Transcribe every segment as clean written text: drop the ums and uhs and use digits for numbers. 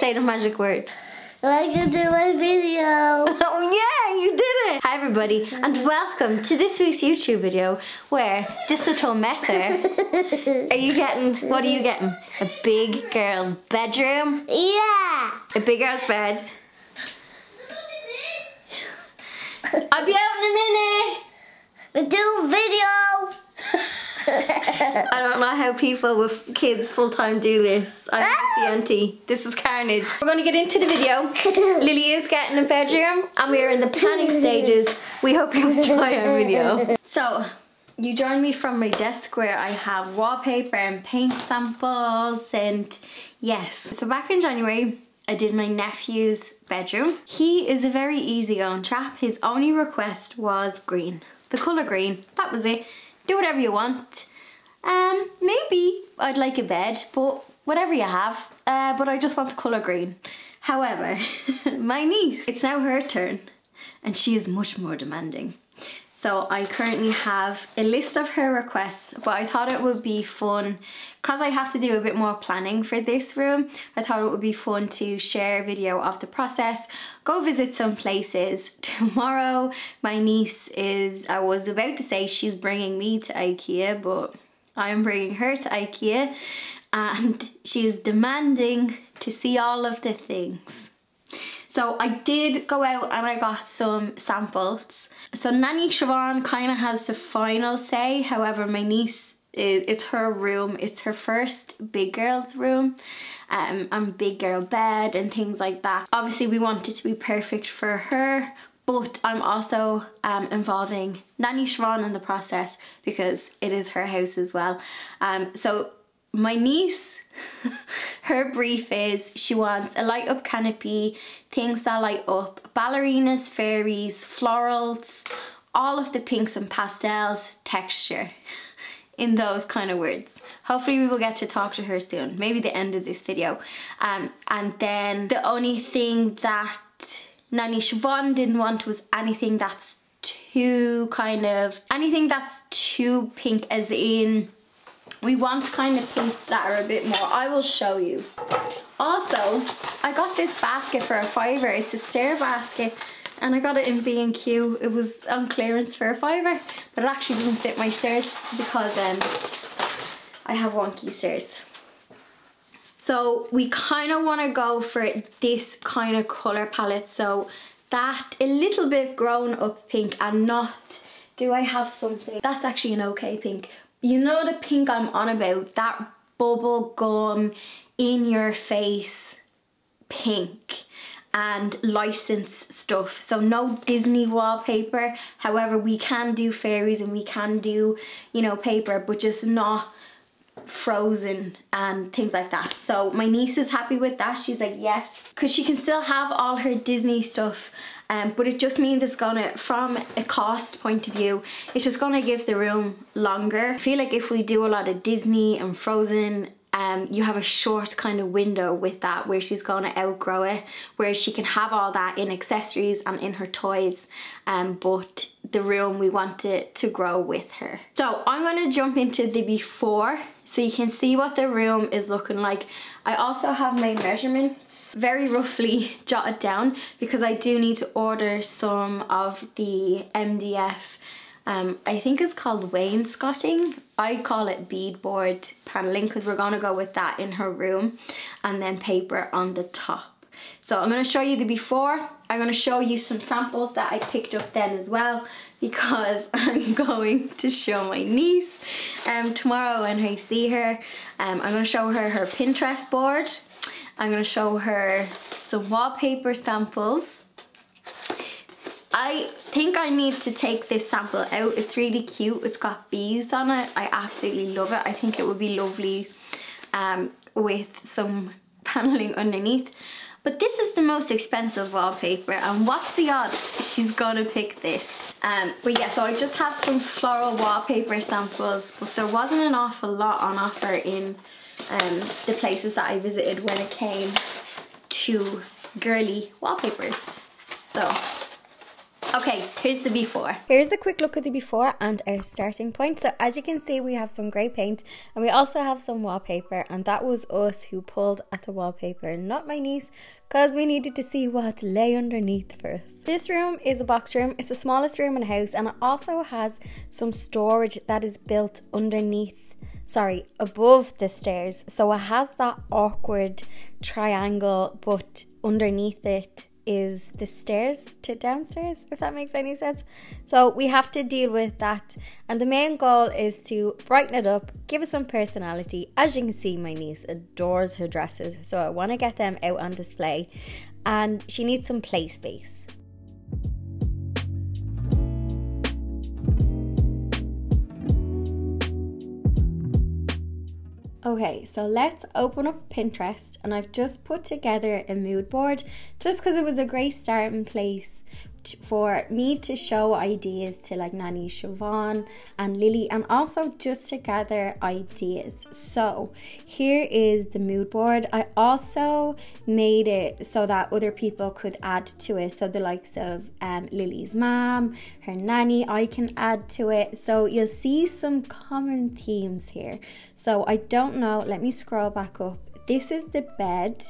Say the magic word. Like to do my video. Oh yeah, you did it! Hi everybody, and welcome to this week's YouTube video where this little messer, what are you getting? A big girl's bedroom? Yeah. A big girl's bed. I'll be out in a minute. We do a video. I don't know how people with kids full-time do this. I'm just the auntie. This is carnage. We're going to get into the video. Lily is getting a bedroom and we are in the planning stages. We hope you enjoy our video. So, you join me from my desk where I have wallpaper and paint samples and yes. So back in January, I did my nephew's bedroom. He is a very easygoing chap. His only request was green. The colour green. That was it. Do whatever you want. Maybe I'd like a bed, but whatever you have. But I just want the colour green. However, my niece, it's now her turn and she is much more demanding. So I currently have a list of her requests, but I thought it would be fun, because I have to do a bit more planning for this room, I thought it would be fun to share a video of the process, go visit some places. Tomorrow, my niece I was about to say she's bringing me to Ikea, but I'm bringing her to Ikea, and she's demanding to see all of the things. So I did go out and I got some samples. So Nanny Siobhan kind of has the final say. However, my niece, it's her room. It's her first big girl's room. And big girl bed and things like that. Obviously we want it to be perfect for her. But I'm also involving Nanny Siobhan in the process because it is her house as well. So my niece, her brief is she wants a light up canopy, things that light up, ballerinas, fairies, florals, all of the pinks and pastels, texture, in those kind of words. Hopefully we will get to talk to her soon, maybe the end of this video. And then the only thing that Nanny Siobhan didn't want was anything that's too pink, as in we want kind of pinks that are a bit more. I will show you. Also, I got this basket for $5. It's a stair basket and I got it in B&Q. It was on clearance for $5, but it actually doesn't fit my stairs because I have wonky stairs. So we kind of want to go for this kind of colour palette. So that a little bit grown up pink and not, do I have something? That's actually an okay pink. You know the pink I'm on about, that bubble gum, in your face pink and licensed stuff. So no Disney wallpaper. However, we can do fairies and we can do, you know, paper, but just not Frozen and things like that. So my niece is happy with that. She's like yes, because she can still have all her Disney stuff, but it just means it's gonna, from a cost point of view, it's just gonna give the room longer. I feel like if we do a lot of Disney and Frozen, you have a short kind of window with that where she's gonna outgrow it, where she can have all that in accessories and in her toys, but the room we want it to grow with her. So I'm gonna jump into the before so you can see what the room is looking like. I also have my measurements very roughly jotted down because I do need to order some of the MDF. I think it's called wainscoting. I call it beadboard paneling because we're gonna go with that in her room, and then paper on the top. So I'm gonna show you the before. I'm gonna show you some samples that I picked up then as well, because I'm going to show my niece tomorrow when I see her. I'm gonna show her her Pinterest board. I'm gonna show her some wallpaper samples. I think I need to take this sample out. It's really cute. It's got bees on it. I absolutely love it. I think it would be lovely with some paneling underneath. But this is the most expensive wallpaper, and what's the odds she's gonna pick this? But yeah, so I just have some floral wallpaper samples, but there wasn't an awful lot on offer in the places that I visited when it came to girly wallpapers. So Okay, here's the before. Here's a quick look at the before and our starting point. So as you can see, we have some grey paint and we also have some wallpaper, and that was us who pulled at the wallpaper, not my niece, because we needed to see what lay underneath first. This room is a box room. It's the smallest room in the house, and it also has some storage that is built above the stairs. So it has that awkward triangle, but underneath it is the stairs to downstairs, if that makes any sense. So we have to deal with that, and the main goal is to brighten it up, give it some personality. As you can see, my niece adores her dresses, so I want to get them out on display, and she needs some play space. Okay, so let's open up Pinterest, and I've just put together a mood board just because it was a great starting place for me to show ideas to like Nanny Siobhan and Lily, and also just to gather ideas. So here is the mood board. I also made it so that other people could add to it, so the likes of Lily's mom, her nanny, I can add to it. So you'll see some common themes here. So I don't know, let me scroll back up. This is the bed.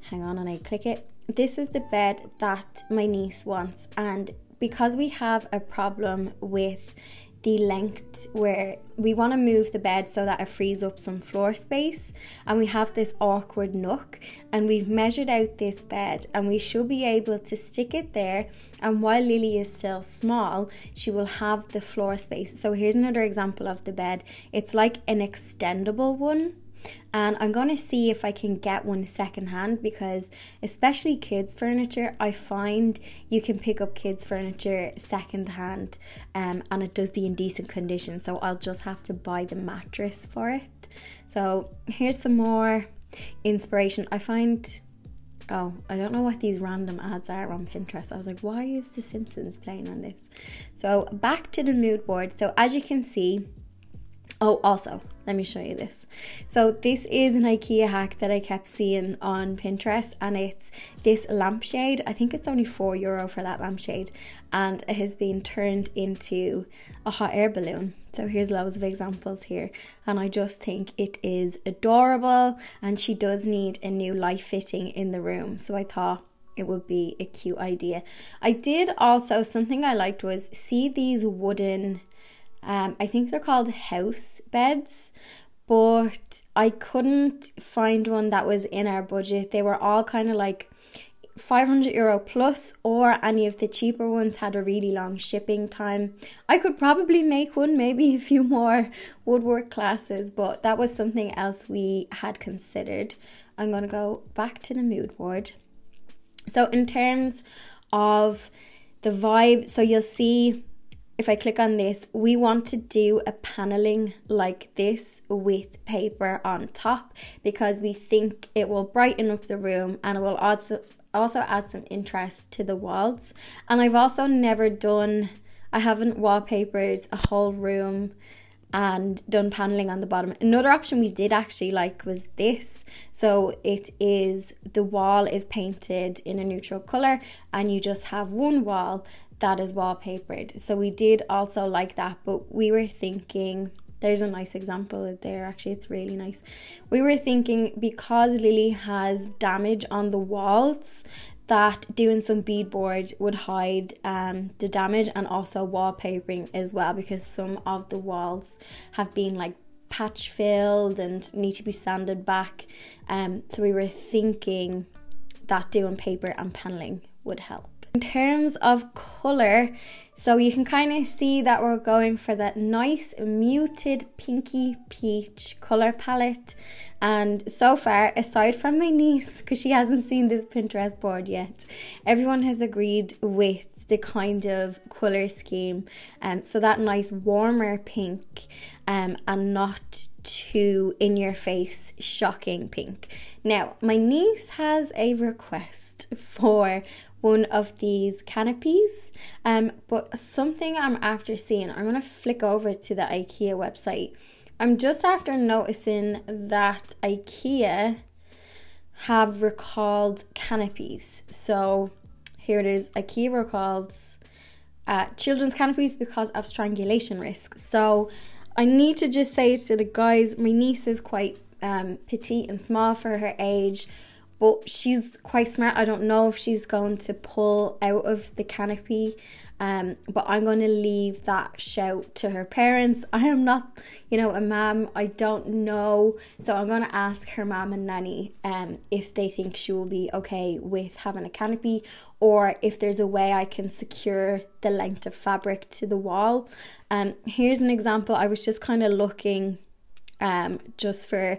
Hang on, and I click it. This is the bed that my niece wants, and because we have a problem with the length where we want to move the bed so that it frees up some floor space, and we have this awkward nook, and we've measured out this bed and we should be able to stick it there, and while Lily is still small she will have the floor space. So here's another example of the bed. It's like an extendable one, and I'm going to see if I can get one secondhand, because especially kids furniture, I find you can pick up kids furniture secondhand, and it does be in decent condition, so I'll just have to buy the mattress for it. So here's some more inspiration. I find, I don't know what these random ads are on Pinterest. I was like, why is The Simpsons playing on this? So back to the mood board. So as you can see, also, let me show you this. So this is an Ikea hack that I kept seeing on Pinterest, and it's this lampshade. I think it's only €4 for that lampshade, and it has been turned into a hot air balloon. So here's loads of examples here, and I just think it is adorable, and she does need a new light fitting in the room, so I thought it would be a cute idea. I did also, something I liked was, see these wooden, I think they're called house beds, but I couldn't find one that was in our budget. They were all kind of like €500 plus, or any of the cheaper ones had a really long shipping time. I could probably make one, maybe a few more woodwork classes, but that was something else we had considered. I'm going to go back to the mood board. So in terms of the vibe, so you'll see, if I click on this, we want to do a paneling like this with paper on top, because we think it will brighten up the room, and it will also add some interest to the walls. And I've also never done, I haven't wallpapered a whole room and done paneling on the bottom. Another option we did actually like was this. So it is, the wall is painted in a neutral colour, and you just have one wall that is wallpapered. So we did also like that, but we were thinking, there's a nice example there, actually it's really nice. We were thinking, because Lily has damage on the walls, that doing some beadboard would hide the damage, and also wallpapering as well, because some of the walls have been like patch filled and need to be sanded back. So we were thinking that doing paper and paneling would help. In terms of colour, so you can kind of see that we're going for that nice muted pinky peach colour palette. And so far, aside from my niece, because she hasn't seen this Pinterest board yet, everyone has agreed with the kind of colour scheme. So that nice warmer pink, and not too in your face shocking pink. Now, my niece has a request for one of these canopies, but something I'm after seeing, I'm going to flick over to the Ikea website. I'm just after noticing that Ikea have recalled canopies. So here it is, Ikea recalls children's canopies because of strangulation risk. So I need to just say to the guys, my niece is quite petite and small for her age, but she's quite smart. I don't know if she's going to pull out of the canopy, but I'm going to leave that shout to her parents. I am not, you know, a mum. I don't know. So I'm going to ask her mum and nanny if they think she will be okay with having a canopy, or if there's a way I can secure the length of fabric to the wall. Here's an example. I was just kind of looking just for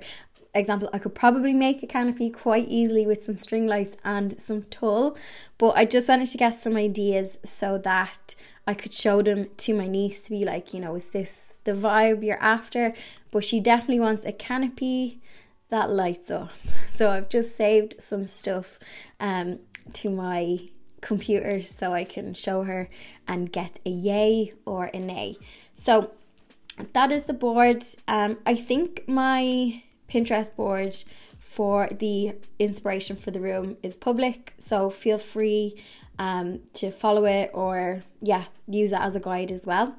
example, I could probably make a canopy quite easily with some string lights and some tulle, but I just wanted to get some ideas so that I could show them to my niece to be like, you know, is this the vibe you're after? But she definitely wants a canopy that lights up. So I've just saved some stuff to my computer so I can show her and get a yay or a nay. So that is the board. I think my Pinterest board for the inspiration for the room is public, so feel free to follow it, or use it as a guide as well.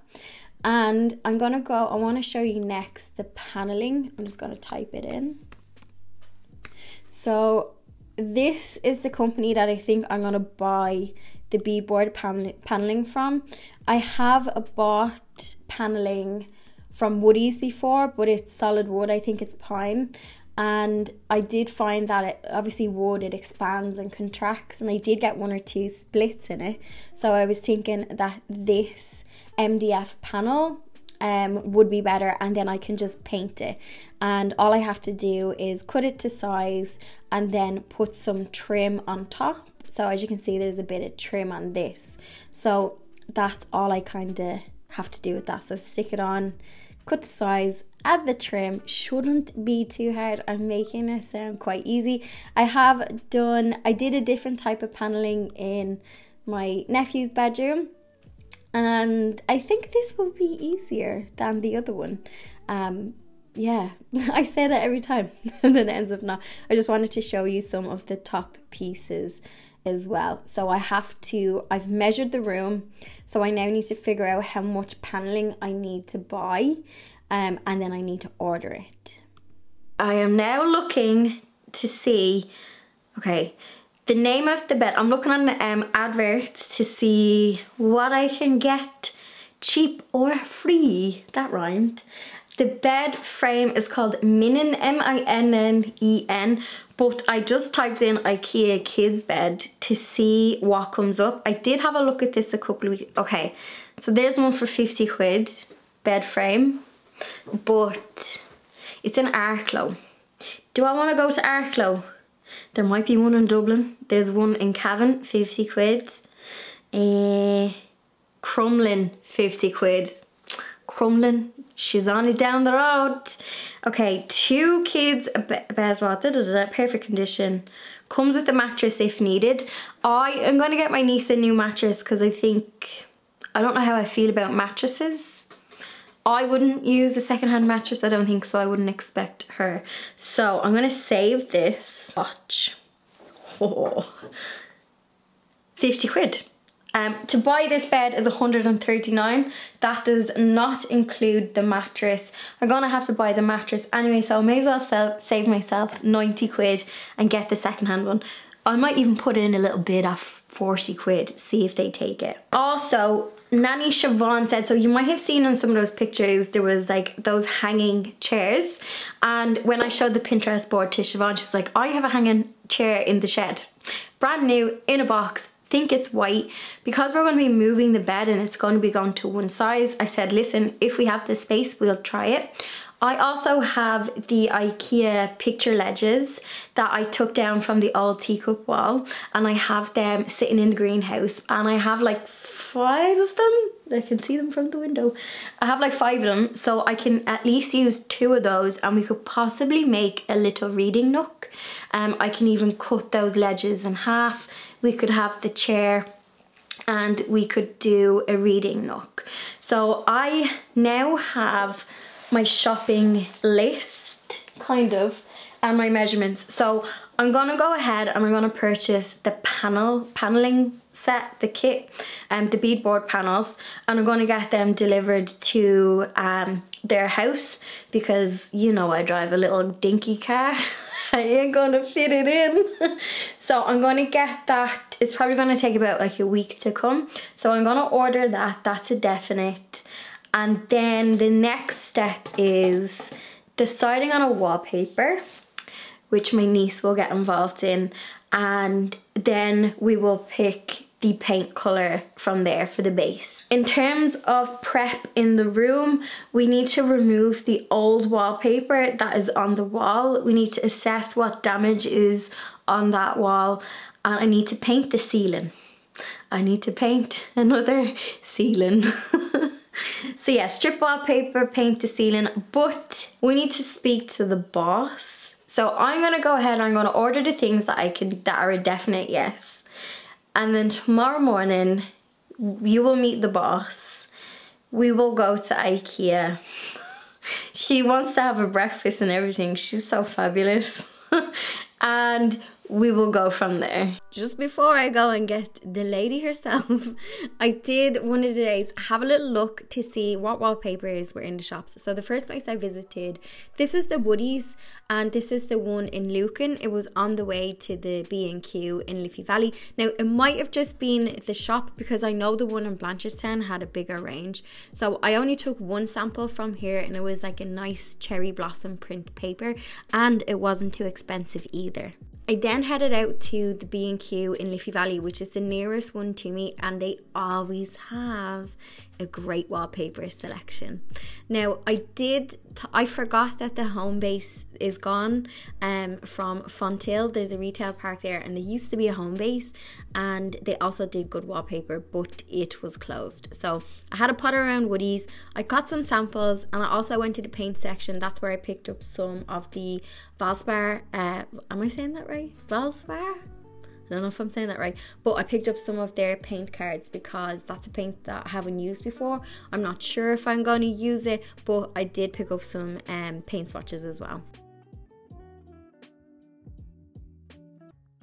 And I want to show you next the paneling. I'm just going to type it in. So this is the company that I think I'm going to buy the beadboard paneling from. I have bought paneling from Woodies before, but it's solid wood. I think it's pine, and I did find that it obviously wood, it expands and contracts, and I did get 1 or 2 splits in it. So I was thinking that this MDF panel would be better, and then I can just paint it, and all I have to do is cut it to size and then put some trim on top. So as you can see, there's a bit of trim on this, so that's all I kind of have to do with that. So stick it on, cut to size, add the trim. Shouldn't be too hard. I'm making it sound quite easy. I did a different type of paneling in my nephew's bedroom, and I think this will be easier than the other one. Yeah, I say that every time and then it ends up not. I just wanted to show you some of the top pieces as well. So I've measured the room, so I now need to figure out how much paneling I need to buy, and then I need to order it. I am now looking to see, okay, the name of the bed. I'm looking on the adverts to see what I can get cheap or free. That rhymed. The bed frame is called Minen, M-I-N-N-E-N, but I just typed in Ikea kids bed to see what comes up. I did have a look at this a couple of weeks. Okay, so there's one for 50 quid, bed frame, but it's in Arklow. Do I want to go to Arklow? There might be one in Dublin. There's one in Cavan, 50 quid. Crumlin, 50 quid. Crumlin, she's only down the road. Okay, 2 kids, bed, perfect condition. Comes with a mattress if needed. I am going to get my niece a new mattress because I don't know how I feel about mattresses. I wouldn't use a secondhand mattress, I don't think, so I wouldn't expect her. So I'm going to save this. Watch. Oh. 50 quid. To buy this bed is 139. That does not include the mattress. I'm gonna have to buy the mattress anyway, so I may as well save myself 90 quid and get the secondhand one. I might even put in a little bid of 40 quid, see if they take it. Also, Nanny Siobhan said, so you might have seen in some of those pictures, there was like those hanging chairs. And when I showed the Pinterest board to Siobhan, she's like, I have a hanging chair in the shed. Brand new, in a box. Think it's white. Because we're going to be moving the bed and it's going to be going to one size, I said, listen, if we have the space, we'll try it. I also have the Ikea picture ledges that I took down from the old teacup wall, and I have them sitting in the greenhouse, and I have like 5 of them. I can see them from the window. I have like 5 of them, so I can at least use 2 of those, and we could possibly make a little reading nook. I can even cut those ledges in half. We could have the chair and we could do a reading nook. So I now have my shopping list, kind of, and my measurements. So I'm gonna go ahead and I'm gonna purchase the paneling set, the kit, the beadboard panels, and I'm gonna get them delivered to their house, because you know I drive a little dinky car. I ain't gonna fit it in. So I'm gonna get that. It's probably gonna take about like a week to come. So I'm gonna order that, that's a definite. And then the next step is deciding on a wallpaper, which my niece will get involved in. And then we will pick the paint colour from there for the base. In terms of prep in the room, we need to remove the old wallpaper that is on the wall. We need to assess what damage is on that wall, and I need to paint the ceiling. I need to paint another ceiling. So yeah, strip wallpaper, paint the ceiling, but we need to speak to the boss. So I'm gonna go ahead and I'm gonna order the things that that are a definite yes. And then tomorrow morning, you will meet the boss. We will go to Ikea. She wants to have a breakfast and everything. She's so fabulous. And we will go from there. Just before I go and get the lady herself, I did one of the days have a little look to see what wallpapers were in the shops. So the first place I visited, this is the Woodies, and this is the one in Lucan. It was on the way to the B&Q in Liffey Valley. Now it might have just been the shop, because I know the one in Blanchardstown had a bigger range. So I only took one sample from here, and it was like a nice cherry blossom print paper, and it wasn't too expensive either. I then headed out to the B&Q in Liffey Valley, which is the nearest one to me, and they always have a great wallpaper selection. Now I forgot that the home base is gone from Fonthill. There's a retail park there, and there used to be a home base, and they also did good wallpaper, but it was closed. So I had a potter around Woodies. I got some samples, and I also went to the paint section. That's where I picked up some of the Valspar, am I saying that right? Valspar? I don't know if I'm saying that right, but I picked up some of their paint cards, because that's a paint that I haven't used before. I'm not sure if I'm going to use it, but I did pick up some paint swatches as well.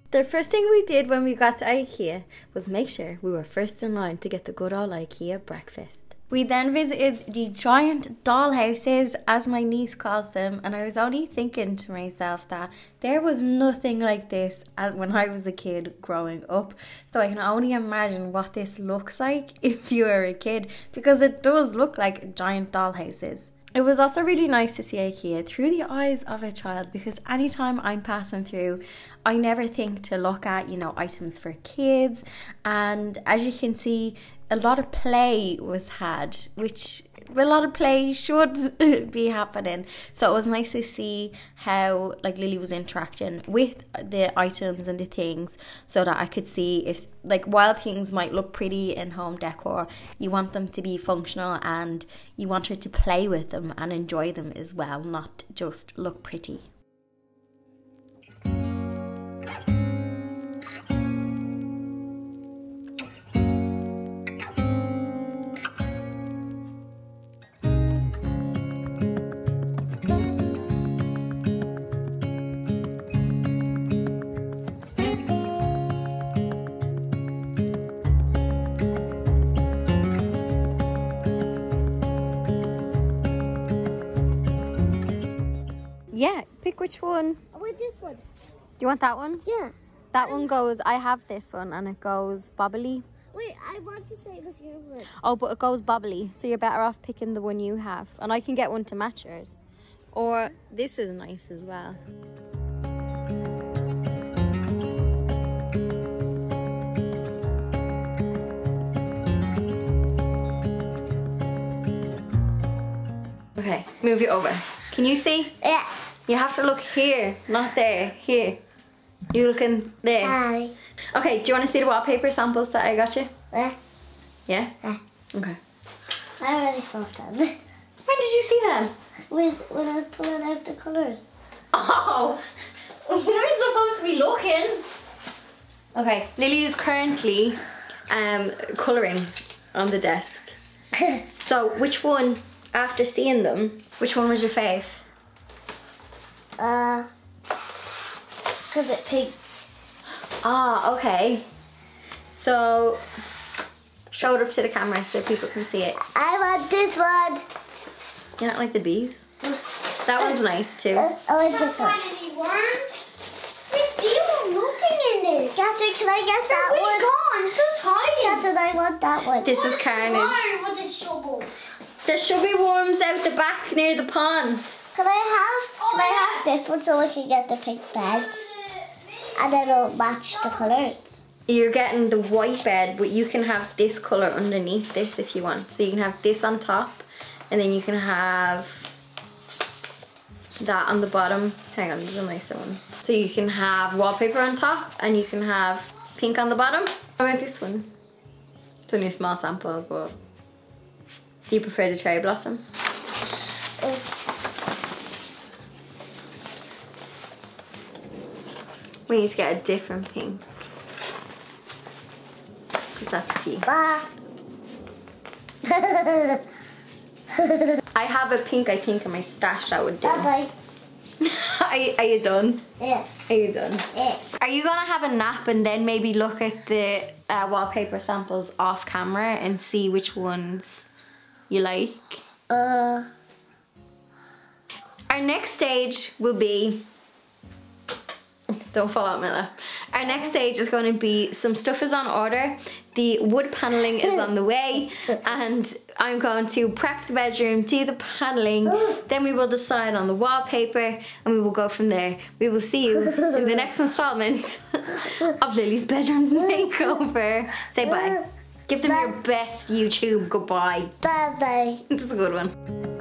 The first thing we did when we got to Ikea was make sure we were first in line to get the good old Ikea breakfast. We then visited the giant doll houses, as my niece calls them, and I was only thinking to myself that there was nothing like this when I was a kid growing up. So I can only imagine what this looks like if you were a kid, because it does look like giant doll houses. It was also really nice to see Ikea through the eyes of a child, because anytime I'm passing through, I never think to look at, you know, items for kids. And as you can see, a lot of play was had, which a lot of play should be happening. So it was nice to see how like Lily was interacting with the items and the things, so that I could see if, like, while things might look pretty in home decor, you want them to be functional, and you want her to play with them and enjoy them as well, not just look pretty. Yeah, pick which one. I want this one. Do you want that one? Yeah. That one goes, I have this one, and it goes bobbly. Wait, I want to say this here one. Oh, but it goes bobbly, so you're better off picking the one you have. And I can get one to match yours. Or this is nice as well. Okay, move it over. Can you see? Yeah. You have to look here, not there. Here. You looking there. Hi. Okay, do you want to see the wallpaper samples that I got you? Yeah. Yeah? Yeah. Okay. I already saw them. When did you see them? When I pulled out the colours. Oh! You're supposed to be looking. Okay, Lily is currently colouring on the desk. So, which one, after seeing them, which one was your fave? Because it's pink. Ah, okay. So, show it up to the camera so people can see it. I want this one. You don't like the bees? That one's nice too. I want this one. Any worms? There's nothing in there. Captain, can I get that one? Gone. Just hiding. Captain, I want that one. This is carnage. With a shovel. There should be worms out the back near the pond. Can I have this one so I can get the pink bed? And then it'll match the colours. You're getting the white bed, but you can have this colour underneath this if you want. So you can have this on top, and then you can have that on the bottom. Hang on, there's a nicer one. So you can have wallpaper on top, and you can have pink on the bottom. What about this one? It's only a small sample, but you prefer the cherry blossom? We need to get a different pink. Because that's cute. Ah. I have a pink, I think, in my stash that would do. Bye-bye. Are you done? Yeah. Are you done? Yeah. Are you gonna have a nap and then maybe look at the wallpaper samples off camera and see which ones you like? Our next stage will be, don't fall out, Milla. Our next stage is going to be some stuff is on order. The wood paneling is on the way, and I'm going to prep the bedroom, do the paneling, then we will decide on the wallpaper, and we will go from there. We will see you in the next installment of Lily's Bedroom's Makeover. Say bye. Give them your best YouTube goodbye. Bye-bye. This is a good one.